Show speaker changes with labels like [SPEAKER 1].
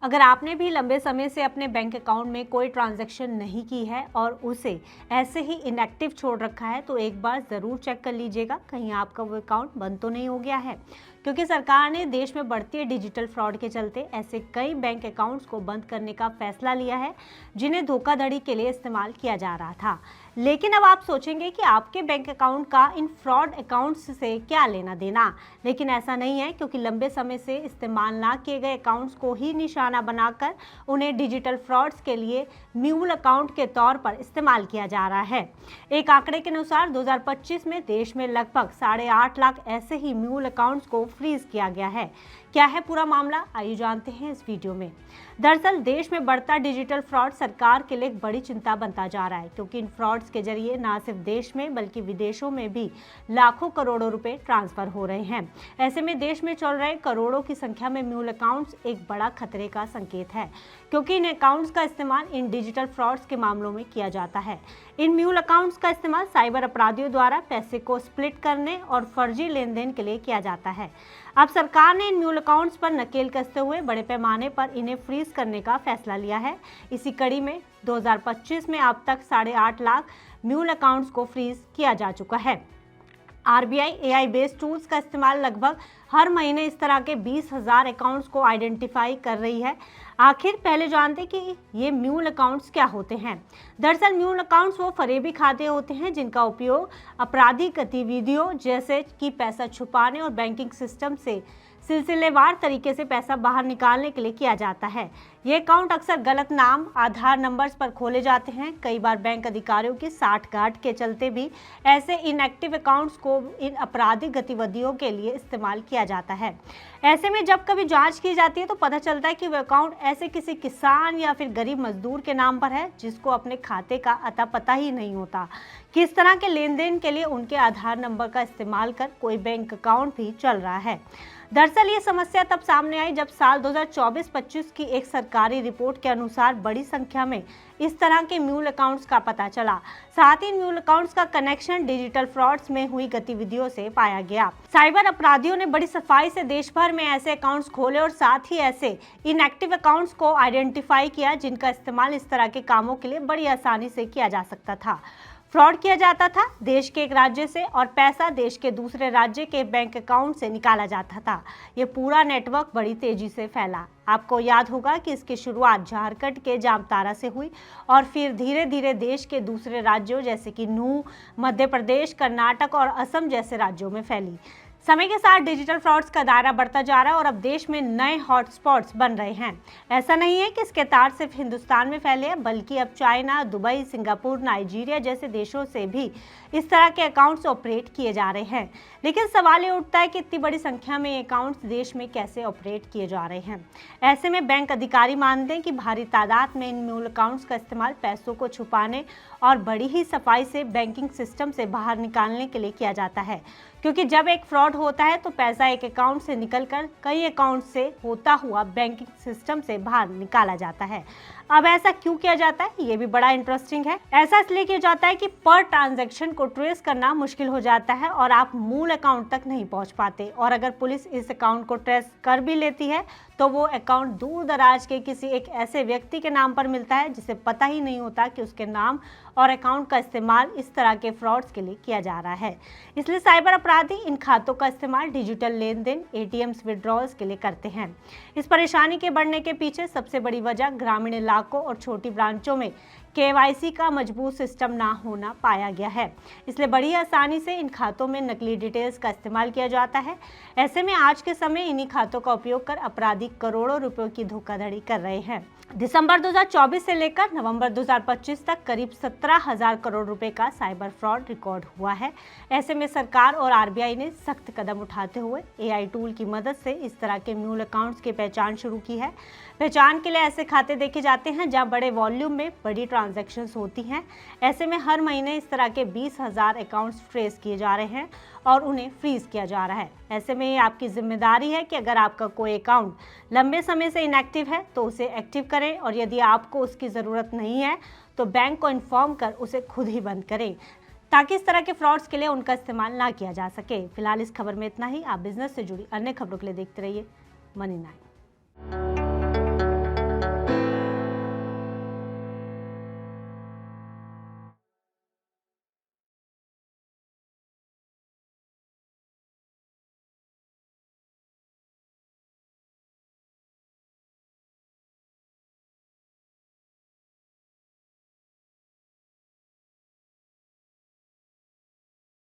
[SPEAKER 1] अगर आपने भी लंबे समय से अपने बैंक अकाउंट में कोई ट्रांजैक्शन नहीं की है और उसे ऐसे ही इनएक्टिव छोड़ रखा है तो एक बार ज़रूर चेक कर लीजिएगा कहीं आपका वो अकाउंट बंद तो नहीं हो गया है, क्योंकि सरकार ने देश में बढ़ती डिजिटल फ्रॉड के चलते ऐसे कई बैंक अकाउंट्स को बंद करने का फैसला लिया है जिन्हें धोखाधड़ी के लिए इस्तेमाल किया जा रहा था। लेकिन अब आप सोचेंगे कि आपके बैंक अकाउंट का इन फ्रॉड अकाउंट्स से क्या लेना देना, लेकिन ऐसा नहीं है, क्योंकि लंबे समय से इस्तेमाल ना किए गए अकाउंट्स को ही निशाना बनाकर उन्हें डिजिटल फ्रॉड्स के लिए म्यूल अकाउंट के तौर पर इस्तेमाल किया जा रहा है। एक आंकड़े के अनुसार 2025 में देश में लगभग 8.5 लाख ऐसे ही म्यूल अकाउंट्स को फ्रीज किया गया है। क्या है पूरा मामला, आइए जानते हैं इस वीडियो में। दरअसल देश में बढ़ता डिजिटल फ्रॉड सरकार के लिए एक बड़ी चिंता बनता जा रहा है, क्योंकि इन फ्रॉड्स के जरिए न सिर्फ देश में बल्कि विदेशों में भी लाखों करोड़ों रुपए ट्रांसफर हो रहे हैं। ऐसे में देश में चल रहे करोड़ों की संख्या में म्यूल अकाउंट्स एक बड़ा खतरे का संकेत है, क्योंकि इन अकाउंट्स का इस्तेमाल इन डिजिटल फ्रॉड्स के मामलों में किया जाता है। इन म्यूल अकाउंट्स का इस्तेमाल साइबर अपराधियों द्वारा पैसे को स्प्लिट करने और फर्जी लेन देन के लिए किया जाता है। अब सरकार ने इन म्यूल अकाउंट्स पर नकेल कसते हुए बड़े पैमाने पर इन्हें फ्रीज करने का फैसला लिया है। इसी कड़ी में 2025 में अब तक 8.5 लाख म्यूल अकाउंट्स को फ्रीज किया जा चुका है। आरबीआई एआई बेस्ड टूल्स का इस्तेमाल लगभग हर महीने इस तरह के 20,000 अकाउंट्स को आइडेंटिफाई कर रही है। आखिर पहले जानते कि ये म्यूल अकाउंट्स क्या होते हैं। दरअसल म्यूल अकाउंट्स वो फरेबी खाते होते हैं जिनका उपयोग आपराधिक गतिविधियों जैसे कि पैसा छुपाने और बैंकिंग सिस्टम से सिलसिलेवार तरीके से पैसा बाहर निकालने के लिए किया जाता है। ये अकाउंट अक्सर गलत नाम, आधार नंबर्स पर खोले जाते हैं। कई बार बैंक अधिकारियों की साठगांठ के चलते भी ऐसे इनएक्टिव अकाउंट्स को इन आपराधिक गतिविधियों के लिए इस्तेमाल किया जाता है। ऐसे में जब कभी जांच की जाती है तो पता चलता है कि वह अकाउंट ऐसे किसी किसान या फिर गरीब मजदूर के नाम पर है जिसको अपने खाते का अता पता ही नहीं होता। किस तरह के लेन देन के लिए उनके आधार नंबर का इस्तेमाल कर कोई बैंक अकाउंट भी चल रहा है। दरअसल ये समस्या तब सामने आई जब साल 2024-25 की एक सरकारी रिपोर्ट के अनुसार बड़ी संख्या में इस तरह के म्यूल अकाउंट्स का पता चला। साथ ही म्यूल अकाउंट्स का कनेक्शन डिजिटल फ्रॉड्स में हुई गतिविधियों से पाया गया। साइबर अपराधियों ने बड़ी सफाई से देश भर में ऐसे अकाउंट्स खोले और साथ ही ऐसे इनएक्टिव अकाउंट्स को आइडेंटिफाई किया जिनका इस्तेमाल इस तरह के कामों के लिए बड़ी आसानी से किया जा सकता था। फ्रॉड किया जाता था देश के एक राज्य से और पैसा देश के दूसरे राज्य के बैंक अकाउंट से निकाला जाता था। ये पूरा नेटवर्क बड़ी तेजी से फैला। आपको याद होगा कि इसकी शुरुआत झारखंड के जामताड़ा से हुई और फिर धीरे धीरे देश के दूसरे राज्यों जैसे कि नू, मध्य प्रदेश, कर्नाटक और असम जैसे राज्यों में फैली। समय के साथ डिजिटल फ्रॉड्स का दायरा बढ़ता जा रहा है और अब देश में नए हॉटस्पॉट्स बन रहे हैं। ऐसा नहीं है कि इसके तार सिर्फ हिंदुस्तान में फैले हैं, बल्कि अब चाइना, दुबई, सिंगापुर, नाइजीरिया जैसे देशों से भी इस तरह के अकाउंट्स ऑपरेट किए जा रहे हैं। लेकिन सवाल ये उठता है कि इतनी बड़ी संख्या में ये अकाउंट्स देश में कैसे ऑपरेट किए जा रहे हैं। ऐसे में बैंक अधिकारी मानते हैं कि भारी तादाद में इन म्यूल अकाउंट्स का इस्तेमाल पैसों को छुपाने और बड़ी ही सफाई से बैंकिंग सिस्टम से बाहर निकालने के लिए किया जाता है, क्योंकि जब एक फ्रॉड होता है तो पैसा एक अकाउंट से निकलकर कई अकाउंट से होता हुआ बैंकिंग सिस्टम से बाहर निकाला जाता है। अब ऐसा क्यों किया जाता है, ये भी बड़ा इंटरेस्टिंग है। ऐसा इसलिए किया जाता है कि पर ट्रांजैक्शन को ट्रेस करना मुश्किल हो जाता है और आप मूल अकाउंट तक नहीं पहुंच पाते, और अगर पुलिस इस अकाउंट को ट्रेस कर भी लेती है तो वो अकाउंट दूर दराज के किसी एक ऐसे व्यक्ति के नाम पर मिलता है जिसे पता ही नहीं होता कि उसके नाम और अकाउंट का इस्तेमाल इस तरह के फ्रॉड्स के लिए किया जा रहा है। इसलिए साइबर अपराधी इन खातों का इस्तेमाल डिजिटल लेन देन, एटीएम्स विड्रॉल्स के लिए करते हैं। इस परेशानी के बढ़ने के पीछे सबसे बड़ी वजह ग्रामीण इलाकों और छोटी ब्रांचों में केवाईसी का मजबूत सिस्टम ना होना पाया गया है। इसलिए बड़ी आसानी से इन खातों में नकली डिटेल्स का इस्तेमाल किया जाता है। ऐसे में आज के समय इन्हीं खातों का उपयोग कर अपराधी करोड़ों रुपयों की धोखाधड़ी कर रहे हैं। दिसंबर 2024 से लेकर नवंबर 2025 तक करीब 17,000 करोड़ रुपए का साइबर फ्रॉड रिकॉर्ड हुआ है। ऐसे में सरकार और आरबीआई ने सख्त कदम उठाते हुए एआई टूल की मदद से इस तरह के म्यूल अकाउंट्स की पहचान शुरू की है। पहचान के लिए ऐसे खाते देखे जाते हैं जहां बड़े वॉल्यूम में बड़ी ट्रांजैक्शंस होती हैं। ऐसे में हर महीने इस तरह के 20,000 अकाउंट्स ट्रेस किए जा रहे हैं और उन्हें फ्रीज किया जा रहा है। ऐसे में ये आपकी जिम्मेदारी है कि अगर आपका कोई अकाउंट लंबे समय से इनएक्टिव है तो उसे एक्टिव करें, और यदि आपको उसकी ज़रूरत नहीं है तो बैंक को इन्फॉर्म कर उसे खुद ही बंद करें, ताकि इस तरह के फ्रॉड्स के लिए उनका इस्तेमाल ना किया जा सके। फिलहाल इस खबर में इतना ही। आप बिजनेस से जुड़ी अन्य खबरों के लिए देखते रहिए मनी 9।